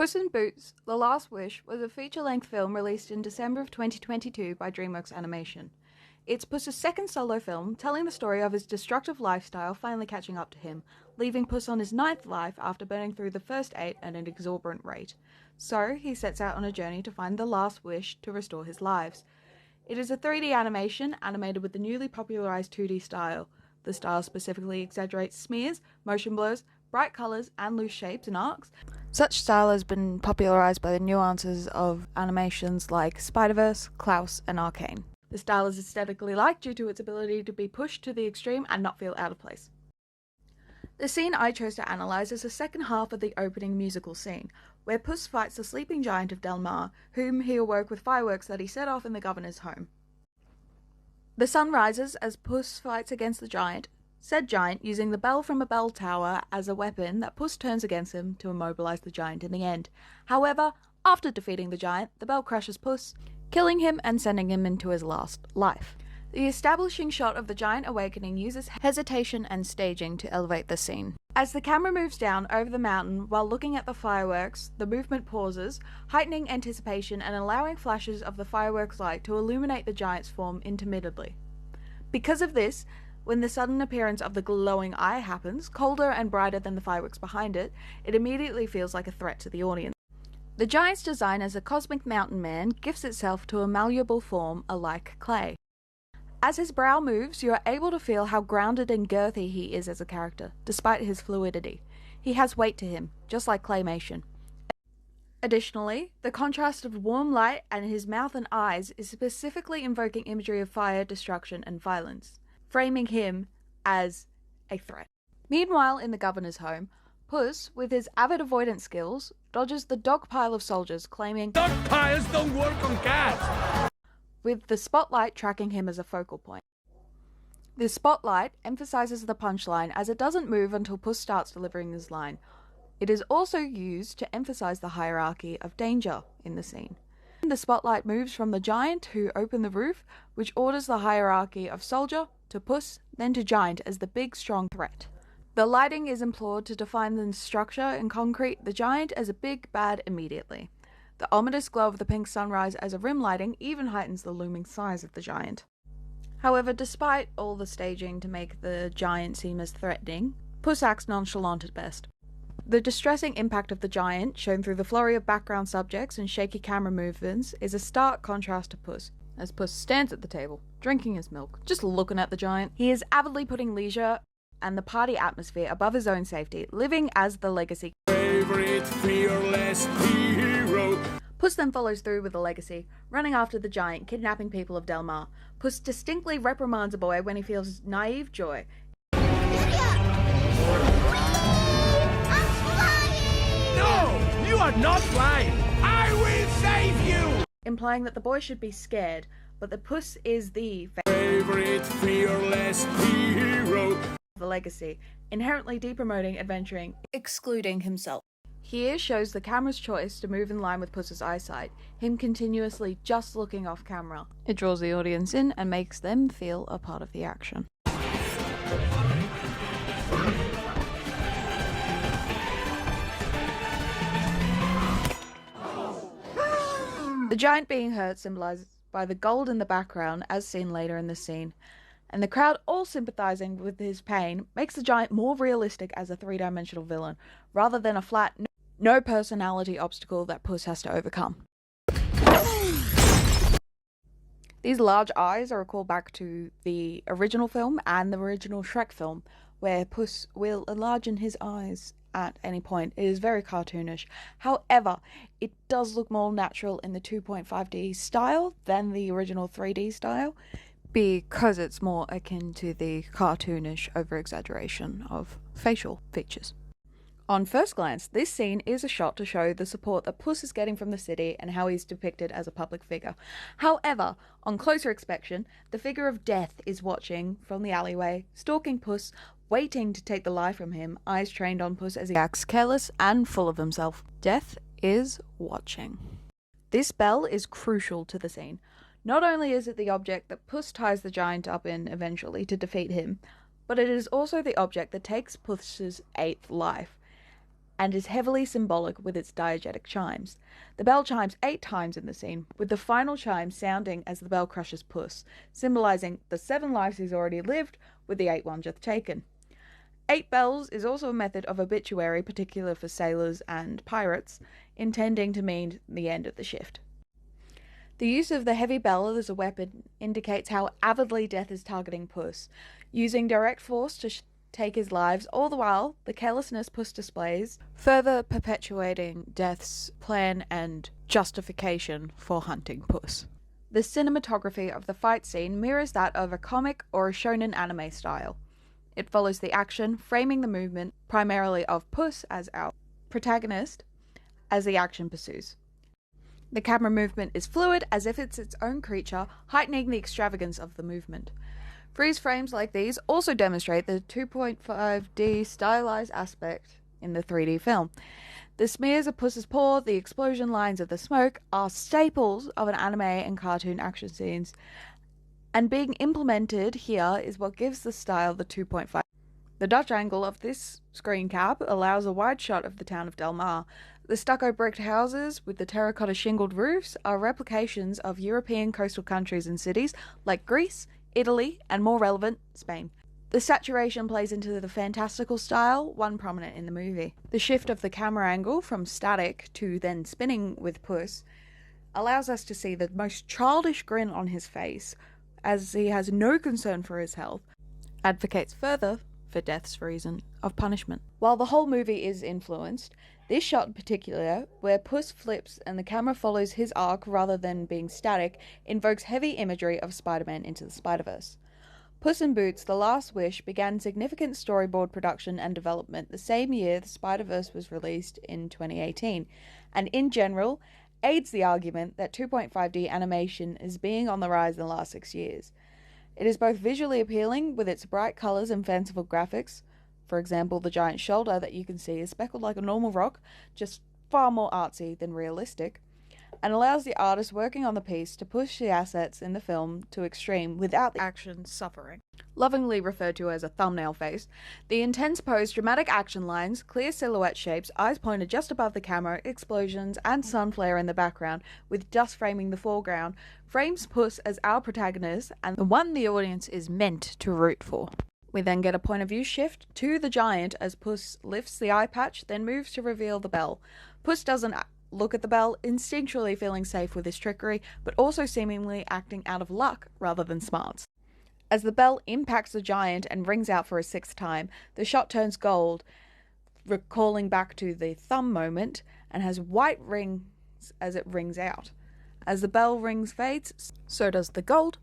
Puss in Boots: The Last Wish was a feature-length film released in December of 2022 by Dreamworks Animation. It's Puss's second solo film, telling the story of his destructive lifestyle finally catching up to him, leaving Puss on his 9th life after burning through the first 8 at an exorbitant rate. So, he sets out on a journey to find the last wish to restore his lives. It is a 3D animation, animated with the newly popularized 2D style. The style specifically exaggerates smears, motion blurs, bright colors, and loose shapes and arcs. Such style has been popularized by the nuances of animations like Spider-Verse, Klaus, and Arcane. The style is aesthetically liked due to its ability to be pushed to the extreme and not feel out of place. The scene I chose to analyze is the second half of the opening musical scene, where Puss fights the sleeping giant of Del Mar, whom he awoke with fireworks that he set off in the governor's home. The sun rises as Puss fights against the giant, said giant using the bell from a bell tower as a weapon that Puss turns against him to immobilize the giant in the end. However, after defeating the giant, the bell crushes Puss, killing him and sending him into his last life. The establishing shot of the giant awakening uses hesitation and staging to elevate the scene. As the camera moves down over the mountain while looking at the fireworks, the movement pauses, heightening anticipation and allowing flashes of the fireworks light to illuminate the giant's form intermittently. Because of this, when the sudden appearance of the glowing eye happens, colder and brighter than the fireworks behind it, it immediately feels like a threat to the audience. The giant's design as a cosmic mountain man gifts itself to a malleable form alike clay. As his brow moves, you are able to feel how grounded and girthy he is as a character, despite his fluidity. He has weight to him, just like claymation. Additionally, the contrast of warm light and his mouth and eyes is specifically invoking imagery of fire, destruction, and violence, framing him as a threat. Meanwhile, in the governor's home, Puss, with his avid avoidance skills, dodges the dog pile of soldiers, claiming dog piles don't work on cats, with the spotlight tracking him as a focal point. The spotlight emphasizes the punchline as it doesn't move until Puss starts delivering his line. It is also used to emphasize the hierarchy of danger in the scene. The spotlight moves from the giant who opened the roof, which orders the hierarchy of soldier, to Puss, then to giant as the big strong threat. The lighting is employed to define the structure and concrete the giant as a big bad immediately. The ominous glow of the pink sunrise as a rim lighting even heightens the looming size of the giant. However, despite all the staging to make the giant seem as threatening, Puss acts nonchalant at best. The distressing impact of the giant, shown through the flurry of background subjects and shaky camera movements, is a stark contrast to Puss, as Puss stands at the table, drinking his milk, just looking at the giant. He is avidly putting leisure and the party atmosphere above his own safety, living as the legacy. Favorite fearless hero. Puss then follows through with the legacy, running after the giant, kidnapping people of Del Mar. Puss distinctly reprimands a boy when he feels naive joy. I'm flying! No, you are not flying. I will save you. Implying that the boy should be scared, but that Puss is the favorite fearless hero. The legacy, inherently depromoting adventuring, excluding himself. Here shows the camera's choice to move in line with Puss's eyesight, him continuously just looking off camera. It draws the audience in and makes them feel a part of the action. The giant being hurt symbolized by the gold in the background as seen later in the scene, and the crowd all sympathizing with his pain makes the giant more realistic as a three-dimensional villain, rather than a flat, no personality obstacle that Puss has to overcome. These large eyes are a callback to the original film and the original Shrek film, where Puss will enlarge his eyes at any point. It is very cartoonish. However, it does look more natural in the 2.5D style than the original 3D style, because it's more akin to the cartoonish over-exaggeration of facial features. On first glance, this scene is a shot to show the support that Puss is getting from the city and how he's depicted as a public figure. However, on closer inspection, the figure of death is watching from the alleyway, stalking Puss, waiting to take the life from him, eyes trained on Puss as he acts careless and full of himself. Death is watching. This bell is crucial to the scene. Not only is it the object that Puss ties the giant up in eventually to defeat him, but it is also the object that takes Puss's 8th life. and is heavily symbolic with its diegetic chimes. The bell chimes 8 times in the scene, with the final chime sounding as the bell crushes Puss, symbolizing the 7 lives he's already lived, with the 8th one just taken. 8 bells is also a method of obituary, particular for sailors and pirates, intending to mean the end of the shift. The use of the heavy bell as a weapon indicates how avidly death is targeting Puss, using direct force to take his lives, all the while the carelessness Puss displays, further perpetuating Death's plan and justification for hunting Puss. The cinematography of the fight scene mirrors that of a comic or a shonen anime style. It follows the action, framing the movement primarily of Puss as our protagonist as the action pursues. The camera movement is fluid as if it's its own creature, heightening the extravagance of the movement. Freeze frames like these also demonstrate the 2.5D stylized aspect in the 3D film. The smears of Puss's paw, the explosion lines of the smoke, are staples of an anime and cartoon action scenes, and being implemented here is what gives the style the 2.5. The Dutch angle of this screen cap allows a wide shot of the town of Del Mar. The stucco bricked houses with the terracotta shingled roofs are replications of European coastal countries and cities like Greece, Italy, and more relevant, Spain. The saturation plays into the fantastical style, one prominent in the movie. The shift of the camera angle from static to then spinning with Puss allows us to see the most childish grin on his face, as he has no concern for his health, advocates further for death's reason of punishment. While the whole movie is influenced, this shot in particular, where Puss flips and the camera follows his arc rather than being static, invokes heavy imagery of Spider-Man Into the Spider-Verse. Puss in Boots: The Last Wish began significant storyboard production and development the same year the Spider-Verse was released in 2018, and in general, aids the argument that 2.5D animation is being on the rise in the last 6 years. It is both visually appealing with its bright colours and fanciful graphics. For example, the giant shoulder that you can see is speckled like a normal rock, just far more artsy than realistic, and allows the artist working on the piece to push the assets in the film to extreme without the action suffering. Lovingly referred to as a thumbnail face, the intense pose, dramatic action lines, clear silhouette shapes, eyes pointed just above the camera, explosions, and sun flare in the background, with dust framing the foreground, frames Puss as our protagonist and the one the audience is meant to root for. We then get a point of view shift to the giant as Puss lifts the eye patch, then moves to reveal the bell. Puss doesn't look at the bell, instinctually feeling safe with his trickery, but also seemingly acting out of luck rather than smarts. As the bell impacts the giant and rings out for a 6th time, the shot turns gold, recalling back to the thumb moment, and has white rings as it rings out. As the bell rings fades, so does the gold,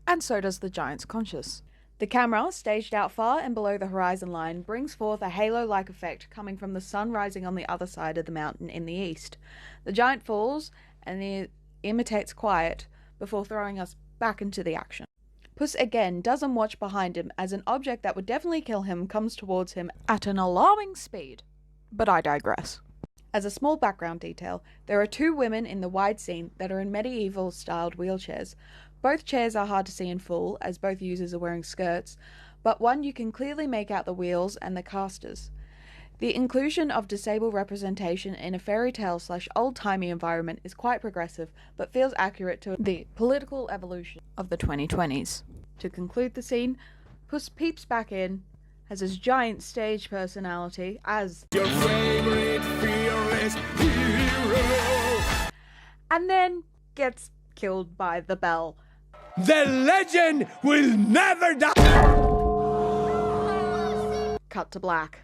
and so does the giant's conscious. The camera, staged out far and below the horizon line, brings forth a halo-like effect coming from the sun rising on the other side of the mountain in the east. The giant falls and imitates quiet before throwing us back into the action. Puss again doesn't watch behind him as an object that would definitely kill him comes towards him at an alarming speed. But I digress. As a small background detail, there are 2 women in the wide scene that are in medieval-styled wheelchairs. Both chairs are hard to see in full, as both users are wearing skirts, but one you can clearly make out the wheels and the casters. The inclusion of disabled representation in a fairy tale / old-timey environment is quite progressive, but feels accurate to the political evolution of the 2020s. To conclude the scene, Puss peeps back in, has his giant stage personality as your favorite fearless hero, and then gets killed by the bell. The legend will never die! Cut to black.